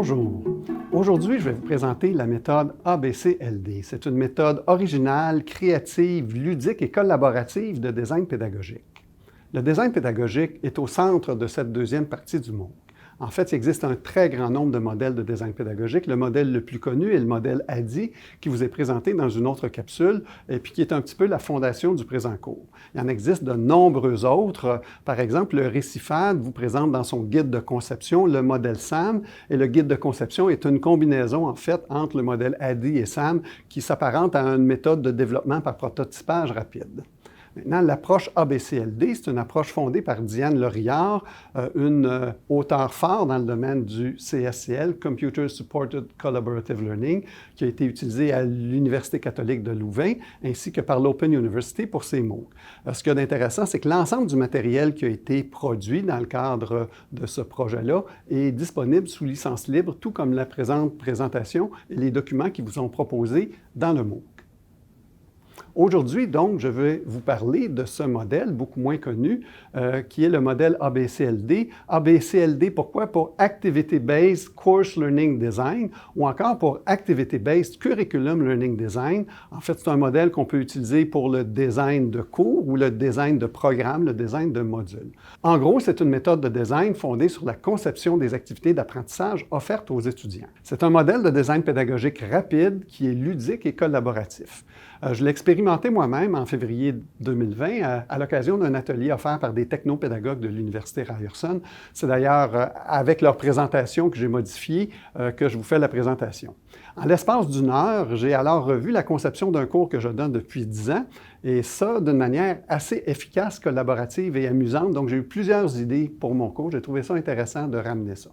Bonjour. Aujourd'hui, je vais vous présenter la méthode ABCLD. C'est une méthode originale, créative, ludique et collaborative de design pédagogique. Le design pédagogique est au centre de cette deuxième partie du MOOC. En fait, il existe un très grand nombre de modèles de design pédagogique. Le modèle le plus connu est le modèle ADDIE, qui vous est présenté dans une autre capsule, et puis qui est un petit peu la fondation du présent cours. Il en existe de nombreux autres. Par exemple, le Récifade vous présente dans son guide de conception le modèle SAM, et le guide de conception est une combinaison, en fait, entre le modèle ADDIE et SAM, qui s'apparente à une méthode de développement par prototypage rapide. Maintenant, l'approche ABCLD, c'est une approche fondée par Diane Laurillard, une auteure phare dans le domaine du CSCL, Computer Supported Collaborative Learning, qui a été utilisée à l'Université catholique de Louvain, ainsi que par l'Open University pour ses MOOC. Ce qu'il y a d'intéressant, c'est que l'ensemble du matériel qui a été produit dans le cadre de ce projet-là est disponible sous licence libre, tout comme la présente présentation et les documents qui vous sont proposés dans le MOOC. Aujourd'hui, donc, je vais vous parler de ce modèle beaucoup moins connu, qui est le modèle ABCLD. ABCLD, pourquoi? Pour Activity-Based Course Learning Design ou encore pour Activity-Based Curriculum Learning Design. En fait, c'est un modèle qu'on peut utiliser pour le design de cours ou le design de programme, le design de modules. En gros, c'est une méthode de design fondée sur la conception des activités d'apprentissage offertes aux étudiants. C'est un modèle de design pédagogique rapide qui est ludique et collaboratif. Je l'ai expérimenté moi-même en février 2020 à l'occasion d'un atelier offert par des technopédagogues de l'Université Ryerson. C'est d'ailleurs avec leur présentation que j'ai modifié que je vous fais la présentation. En l'espace d'une heure, j'ai alors revu la conception d'un cours que je donne depuis 10 ans, et ça d'une manière assez efficace, collaborative et amusante. Donc, j'ai eu plusieurs idées pour mon cours. J'ai trouvé ça intéressant de ramener ça.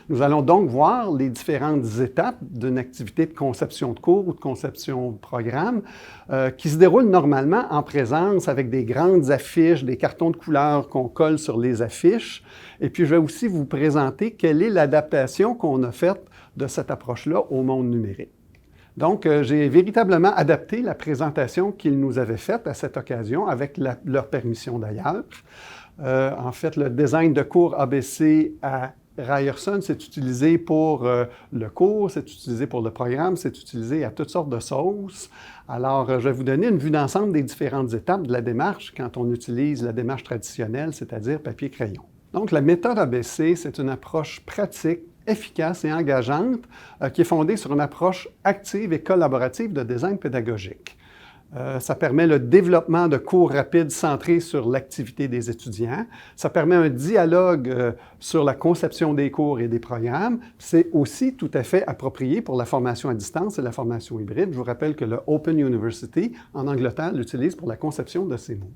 Nous allons donc voir les différentes étapes d'une activité de conception de cours ou de conception de programme qui se déroule normalement en présence avec des grandes affiches, des cartons de couleurs qu'on colle sur les affiches. Et puis, je vais aussi vous présenter quelle est l'adaptation qu'on a faite de cette approche-là au monde numérique. Donc, j'ai véritablement adapté la présentation qu'ils nous avaient faite à cette occasion, avec leur permission d'ailleurs. En fait, le design de cours ABC à Ryerson, c'est utilisé pour le cours, c'est utilisé pour le programme, c'est utilisé à toutes sortes de sauces. Alors, je vais vous donner une vue d'ensemble des différentes étapes de la démarche quand on utilise la démarche traditionnelle, c'est-à-dire papier-crayon. Donc, la méthode ABC, c'est une approche pratique, efficace et engageante qui est fondée sur une approche active et collaborative de design pédagogique. Ça permet le développement de cours rapides centrés sur l'activité des étudiants. Ça permet un dialogue sur la conception des cours et des programmes. C'est aussi tout à fait approprié pour la formation à distance et la formation hybride. Je vous rappelle que le Open University en Angleterre l'utilise pour la conception de ses MOOC.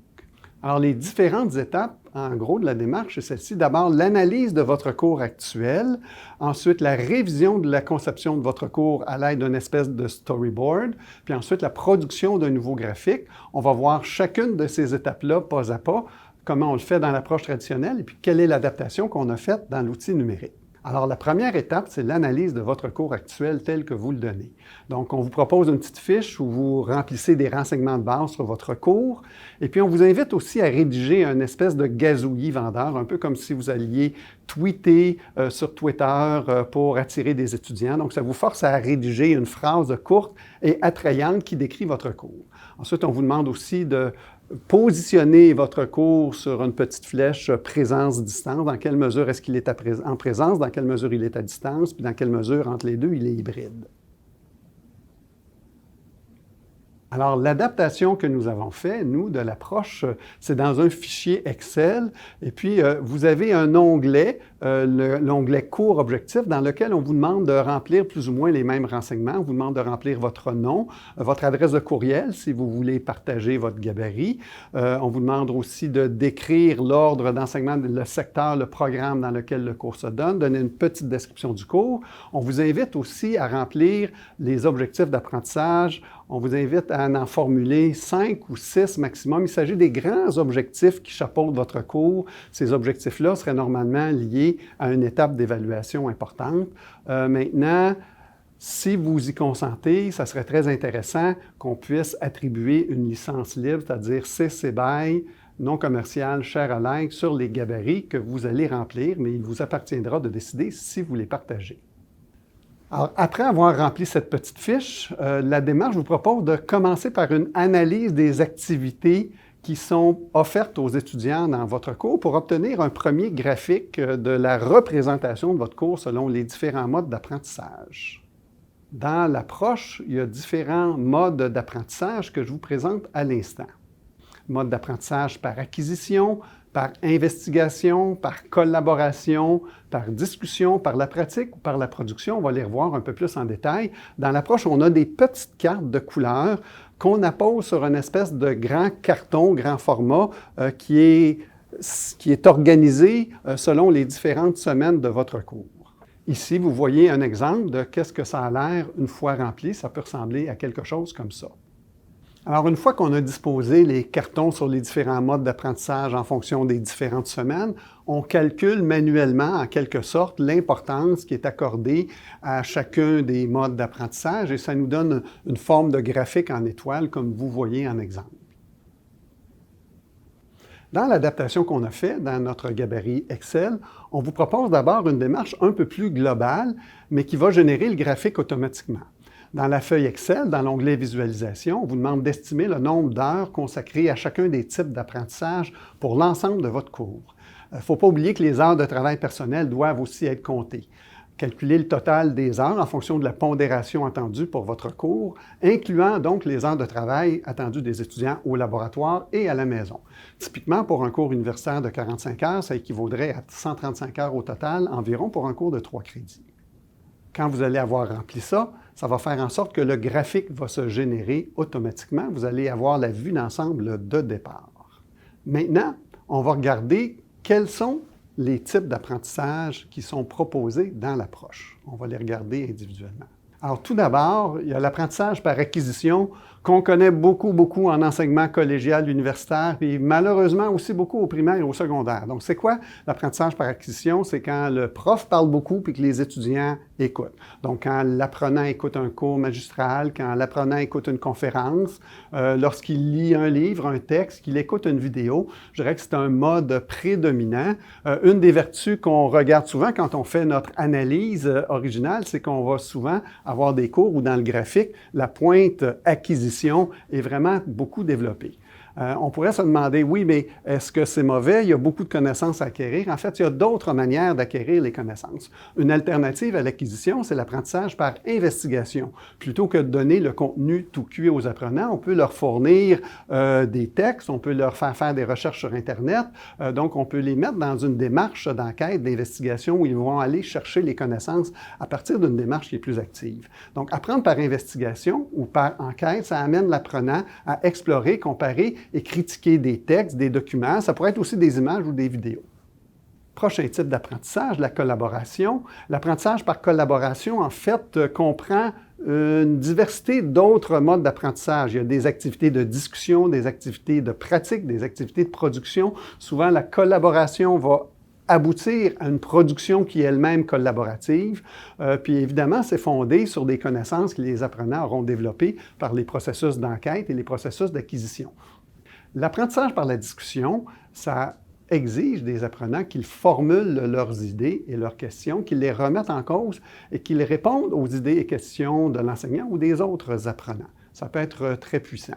Alors, les différentes étapes, en gros, de la démarche, c'est celle-ci. D'abord, l'analyse de votre cours actuel. Ensuite, la révision de la conception de votre cours à l'aide d'une espèce de storyboard. Puis ensuite, la production d'un nouveau graphique. On va voir chacune de ces étapes-là, pas à pas, comment on le fait dans l'approche traditionnelle et puis quelle est l'adaptation qu'on a faite dans l'outil numérique. Alors, la première étape, c'est l'analyse de votre cours actuel tel que vous le donnez. Donc, on vous propose une petite fiche où vous remplissez des renseignements de base sur votre cours. Et puis, on vous invite aussi à rédiger une espèce de gazouillis vendeur, un peu comme si vous alliez tweeter sur Twitter pour attirer des étudiants. Donc, ça vous force à rédiger une phrase courte et attrayante qui décrit votre cours. Ensuite, on vous demande aussi de positionner votre cours sur une petite flèche présence-distance. Dans quelle mesure est-ce qu'il est en présence, dans quelle mesure il est à distance, puis dans quelle mesure, entre les deux, il est hybride. Alors, l'adaptation que nous avons fait, nous, de l'approche, c'est dans un fichier Excel. Et puis, vous avez un onglet, l'onglet Cours objectif, dans lequel on vous demande de remplir plus ou moins les mêmes renseignements. On vous demande de remplir votre nom, votre adresse de courriel, si vous voulez partager votre gabarit. On vous demande aussi de décrire l'ordre d'enseignement, le secteur, le programme dans lequel le cours se donne, donner une petite description du cours. On vous invite aussi à remplir les objectifs d'apprentissage. On vous invite à en formuler 5 ou 6 maximum. Il s'agit des grands objectifs qui chapeautent votre cours. Ces objectifs-là seraient normalement liés à une étape d'évaluation importante. Maintenant, si vous y consentez, ça serait très intéressant qu'on puisse attribuer une licence libre, c'est-à-dire CC BY non commerciales, share alike sur les gabarits que vous allez remplir, mais il vous appartiendra de décider si vous les partagez. Alors, après avoir rempli cette petite fiche, la démarche vous propose de commencer par une analyse des activités qui sont offertes aux étudiants dans votre cours pour obtenir un premier graphique de la représentation de votre cours selon les différents modes d'apprentissage. Dans l'approche, il y a différents modes d'apprentissage que je vous présente à l'instant. Mode d'apprentissage par acquisition, par investigation, par collaboration, par discussion, par la pratique ou par la production. On va les revoir un peu plus en détail. Dans l'approche, on a des petites cartes de couleurs qu'on appose sur une espèce de grand carton, grand format, qui est organisé selon les différentes semaines de votre cours. Ici, vous voyez un exemple de qu'est-ce que ça a l'air une fois rempli. Ça peut ressembler à quelque chose comme ça. Alors, une fois qu'on a disposé les cartons sur les différents modes d'apprentissage en fonction des différentes semaines, on calcule manuellement, en quelque sorte, l'importance qui est accordée à chacun des modes d'apprentissage et ça nous donne une forme de graphique en étoile, comme vous voyez en exemple. Dans l'adaptation qu'on a faite dans notre gabarit Excel, on vous propose d'abord une démarche un peu plus globale, mais qui va générer le graphique automatiquement. Dans la feuille Excel, dans l'onglet Visualisation, on vous demande d'estimer le nombre d'heures consacrées à chacun des types d'apprentissage pour l'ensemble de votre cours. Il ne faut pas oublier que les heures de travail personnel doivent aussi être comptées. Calculez le total des heures en fonction de la pondération attendue pour votre cours, incluant donc les heures de travail attendues des étudiants au laboratoire et à la maison. Typiquement, pour un cours universitaire de 45 heures, ça équivaudrait à 135 heures au total environ pour un cours de 3 crédits. Quand vous allez avoir rempli ça, ça va faire en sorte que le graphique va se générer automatiquement. Vous allez avoir la vue d'ensemble de départ. Maintenant, on va regarder quels sont les types d'apprentissage qui sont proposés dans l'approche. On va les regarder individuellement. Alors, tout d'abord, il y a l'apprentissage par acquisition qu'on connaît beaucoup en enseignement collégial, universitaire, puis malheureusement aussi beaucoup au primaire et au secondaire. Donc, c'est quoi l'apprentissage par acquisition? C'est quand le prof parle beaucoup puis que les étudiants écoutent. Donc, quand l'apprenant écoute un cours magistral, quand l'apprenant écoute une conférence, lorsqu'il lit un livre, un texte, qu'il écoute une vidéo, je dirais que c'est un mode prédominant. Une des vertus qu'on regarde souvent quand on fait notre analyse originale, c'est qu'on va souvent avoir des cours où dans le graphique, la pointe acquisition est vraiment beaucoup développée. On pourrait se demander, oui, mais est-ce que c'est mauvais? Il y a beaucoup de connaissances à acquérir. En fait, il y a d'autres manières d'acquérir les connaissances. Une alternative à l'acquisition, c'est l'apprentissage par investigation. Plutôt que de donner le contenu tout cuit aux apprenants, on peut leur fournir des textes, on peut leur faire des recherches sur Internet. Donc, on peut les mettre dans une démarche d'enquête, d'investigation où ils vont aller chercher les connaissances à partir d'une démarche qui est plus active. Donc, apprendre par investigation ou par enquête, ça amène l'apprenant à explorer, comparer et critiquer des textes, des documents. Ça pourrait être aussi des images ou des vidéos. Prochain type d'apprentissage, la collaboration. L'apprentissage par collaboration, en fait, comprend une diversité d'autres modes d'apprentissage. Il y a des activités de discussion, des activités de pratique, des activités de production. Souvent, la collaboration va aboutir à une production qui est elle-même collaborative. Puis évidemment, c'est fondé sur des connaissances que les apprenants auront développées par les processus d'enquête et les processus d'acquisition. L'apprentissage par la discussion, ça exige des apprenants qu'ils formulent leurs idées et leurs questions, qu'ils les remettent en cause et qu'ils répondent aux idées et questions de l'enseignant ou des autres apprenants. Ça peut être très puissant.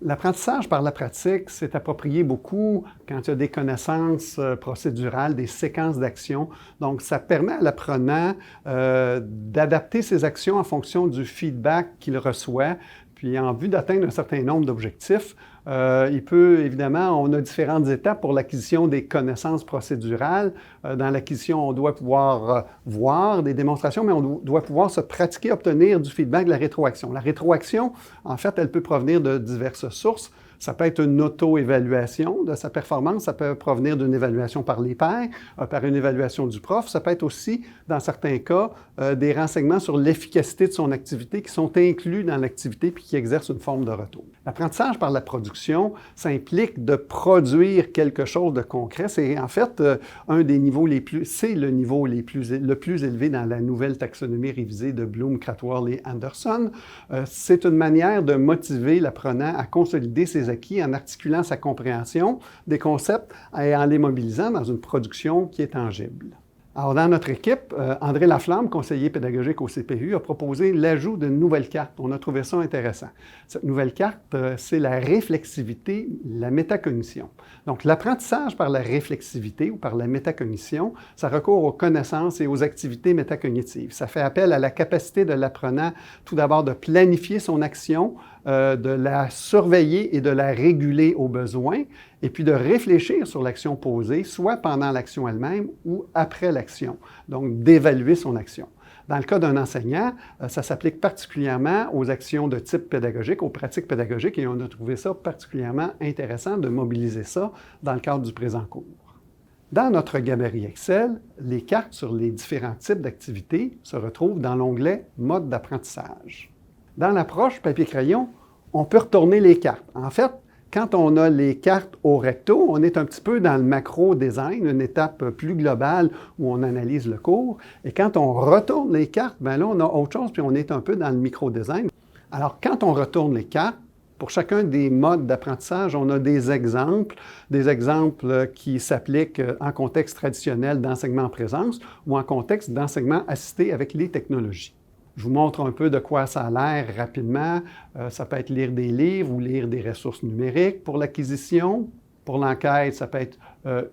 L'apprentissage par la pratique, c'est approprié beaucoup quand il y a des connaissances procédurales, des séquences d'actions. Donc, ça permet à l'apprenant d'adapter ses actions en fonction du feedback qu'il reçoit. Puis, en vue d'atteindre un certain nombre d'objectifs, il peut, évidemment, on a différentes étapes pour l'acquisition des connaissances procédurales. Dans l'acquisition, on doit pouvoir voir des démonstrations, mais on doit pouvoir se pratiquer, obtenir du feedback, de la rétroaction. La rétroaction, en fait, elle peut provenir de diverses sources. Ça peut être une auto-évaluation de sa performance, ça peut provenir d'une évaluation par les pairs, par une évaluation du prof. Ça peut être aussi, dans certains cas, des renseignements sur l'efficacité de son activité qui sont inclus dans l'activité puis qui exercent une forme de retour. L'apprentissage par la production, ça implique de produire quelque chose de concret. C'est en fait un des niveaux les plus, c'est le niveau le plus élevé dans la nouvelle taxonomie révisée de Bloom, Krathwohl et Anderson. C'est une manière de motiver l'apprenant à consolider ses acquis en articulant sa compréhension des concepts et en les mobilisant dans une production qui est tangible. Alors, dans notre équipe, André Laflamme, conseiller pédagogique au CPU, a proposé l'ajout d'une nouvelle carte. On a trouvé ça intéressant. Cette nouvelle carte, c'est la réflexivité, la métacognition. Donc, l'apprentissage par la réflexivité ou par la métacognition, ça recourt aux connaissances et aux activités métacognitives. Ça fait appel à la capacité de l'apprenant, tout d'abord, de planifier son action, de la surveiller et de la réguler au besoin, et puis de réfléchir sur l'action posée, soit pendant l'action elle-même ou après l'action, donc d'évaluer son action. Dans le cas d'un enseignant, ça s'applique particulièrement aux actions de type pédagogique, aux pratiques pédagogiques, et on a trouvé ça particulièrement intéressant de mobiliser ça dans le cadre du présent cours. Dans notre gabarit Excel, les cartes sur les différents types d'activités se retrouvent dans l'onglet « Mode d'apprentissage ». Dans l'approche papier-crayon, on peut retourner les cartes. En fait, quand on a les cartes au recto, on est un petit peu dans le macro-design, une étape plus globale où on analyse le cours. Et quand on retourne les cartes, bien là, on a autre chose, puis on est un peu dans le micro-design. Alors, quand on retourne les cartes, pour chacun des modes d'apprentissage, on a des exemples qui s'appliquent en contexte traditionnel d'enseignement en présence ou en contexte d'enseignement assisté avec les technologies. Je vous montre un peu de quoi ça a l'air rapidement. Ça peut être lire des livres ou lire des ressources numériques pour l'acquisition. Pour l'enquête, ça peut être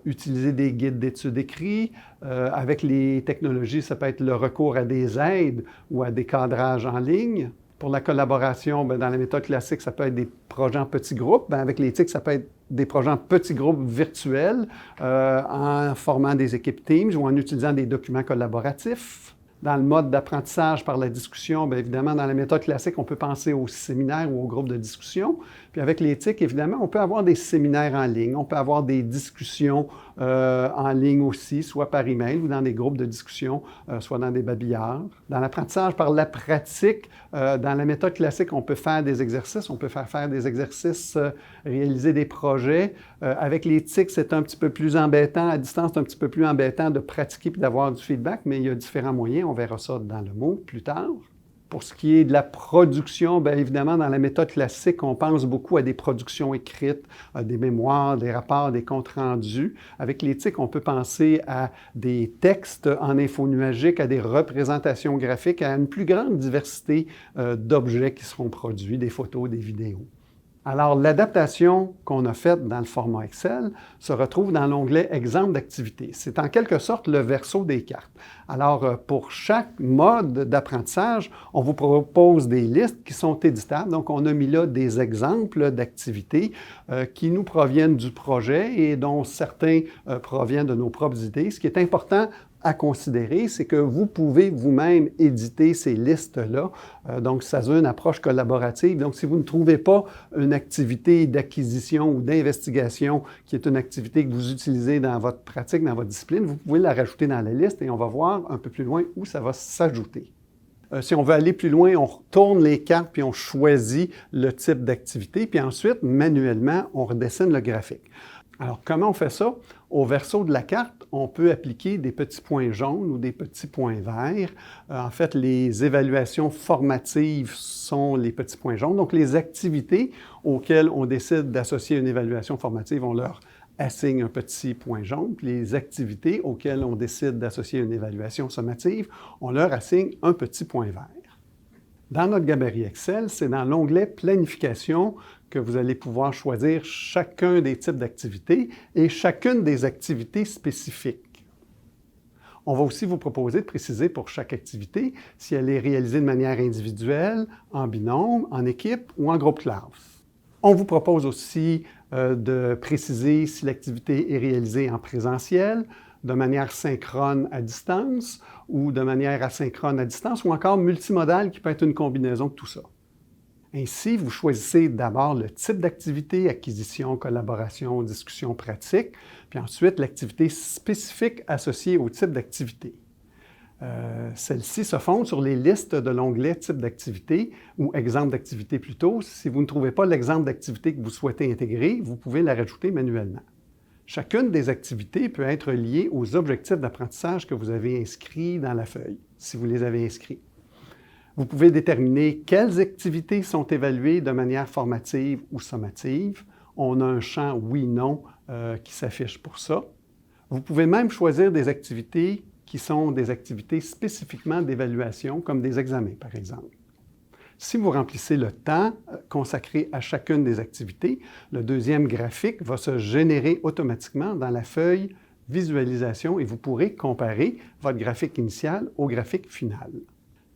utiliser des guides d'études écrits. Avec les technologies, ça peut être le recours à des aides ou à des cadrages en ligne. Pour la collaboration, bien, dans la méthode classique, ça peut être des projets en petits groupes. Bien, avec l'éthique, ça peut être des projets en petits groupes virtuels en formant des équipes Teams ou en utilisant des documents collaboratifs. Dans le mode d'apprentissage par la discussion, bien évidemment, dans la méthode classique, on peut penser aux séminaires ou aux groupes de discussion. Puis avec l'éthique, évidemment, on peut avoir des séminaires en ligne, on peut avoir des discussions en ligne aussi, soit par email ou dans des groupes de discussion, soit dans des babillards. Dans l'apprentissage par la pratique, dans la méthode classique, on peut faire des exercices, on peut faire des exercices, réaliser des projets. Avec l'éthique, c'est un petit peu plus embêtant. À distance, c'est un petit peu plus embêtant de pratiquer et d'avoir du feedback, mais il y a différents moyens. On verra ça dans le mot plus tard. Pour ce qui est de la production, bien évidemment, dans la méthode classique, on pense beaucoup à des productions écrites, des mémoires, des rapports, des comptes rendus. Avec l'éthique, on peut penser à des textes en info nuagique, à des représentations graphiques, à une plus grande diversité d'objets qui seront produits, des photos, des vidéos. Alors, l'adaptation qu'on a faite dans le format Excel se retrouve dans l'onglet « Exemple d'activité ». C'est en quelque sorte le verso des cartes. Alors, pour chaque mode d'apprentissage, on vous propose des listes qui sont éditables. Donc, on a mis là des exemples d'activités qui nous proviennent du projet et dont certains proviennent de nos propres idées. Ce qui est important à considérer, c'est que vous pouvez vous-même éditer ces listes-là. Donc, ça veut une approche collaborative. Donc, si vous ne trouvez pas une activité d'acquisition ou d'investigation qui est une activité que vous utilisez dans votre pratique, dans votre discipline, vous pouvez la rajouter dans la liste et on va voir un peu plus loin où ça va s'ajouter. Si on veut aller plus loin, on retourne les cartes puis on choisit le type d'activité. Puis ensuite, manuellement, on redessine le graphique. Alors, comment on fait ça? Au verso de la carte, on peut appliquer des petits points jaunes ou des petits points verts. En fait, les évaluations formatives sont les petits points jaunes. Donc, les activités auxquelles on décide d'associer une évaluation formative, on leur assigne un petit point jaune. Puis les activités auxquelles on décide d'associer une évaluation sommative, on leur assigne un petit point vert. Dans notre gabarit Excel, c'est dans l'onglet « Planification » que vous allez pouvoir choisir chacun des types d'activités et chacune des activités spécifiques. On va aussi vous proposer de préciser pour chaque activité si elle est réalisée de manière individuelle, en binôme, en équipe ou en groupe classe. On vous propose aussi de préciser si l'activité est réalisée en présentiel, de manière synchrone à distance ou de manière asynchrone à distance ou encore multimodale qui peut être une combinaison de tout ça. Ainsi, vous choisissez d'abord le type d'activité, acquisition, collaboration, discussion, pratique, puis ensuite l'activité spécifique associée au type d'activité. Celles-ci se fondent sur les listes de l'onglet « Type d'activité » ou « Exemple d'activité » plutôt. Si vous ne trouvez pas l'exemple d'activité que vous souhaitez intégrer, vous pouvez la rajouter manuellement. Chacune des activités peut être liée aux objectifs d'apprentissage que vous avez inscrits dans la feuille, si vous les avez inscrits. Vous pouvez déterminer quelles activités sont évaluées de manière formative ou sommative. On a un champ oui/non qui s'affiche pour ça. Vous pouvez même choisir des activités qui sont des activités spécifiquement d'évaluation, comme des examens, par exemple. Si vous remplissez le temps consacré à chacune des activités, le deuxième graphique va se générer automatiquement dans la feuille Visualisation et vous pourrez comparer votre graphique initial au graphique final.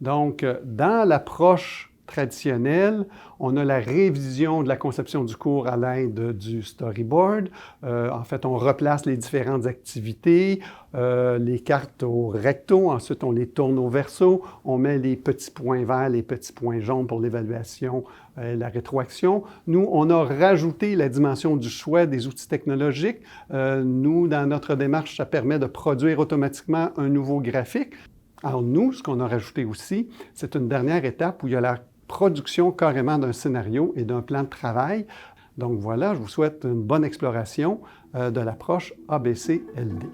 Donc, dans l'approche traditionnelle, on a la révision de la conception du cours à l'aide du storyboard. En fait, on replace les différentes activités, les cartes au recto, ensuite on les tourne au verso, on met les petits points verts, les petits points jaunes pour l'évaluation, la rétroaction. Nous, on a rajouté la dimension du choix des outils technologiques. Nous, dans notre démarche, ça permet de produire automatiquement un nouveau graphique. Alors nous, ce qu'on a rajouté aussi, c'est une dernière étape où il y a la production carrément d'un scénario et d'un plan de travail. Donc voilà, je vous souhaite une bonne exploration de l'approche ABC-LD.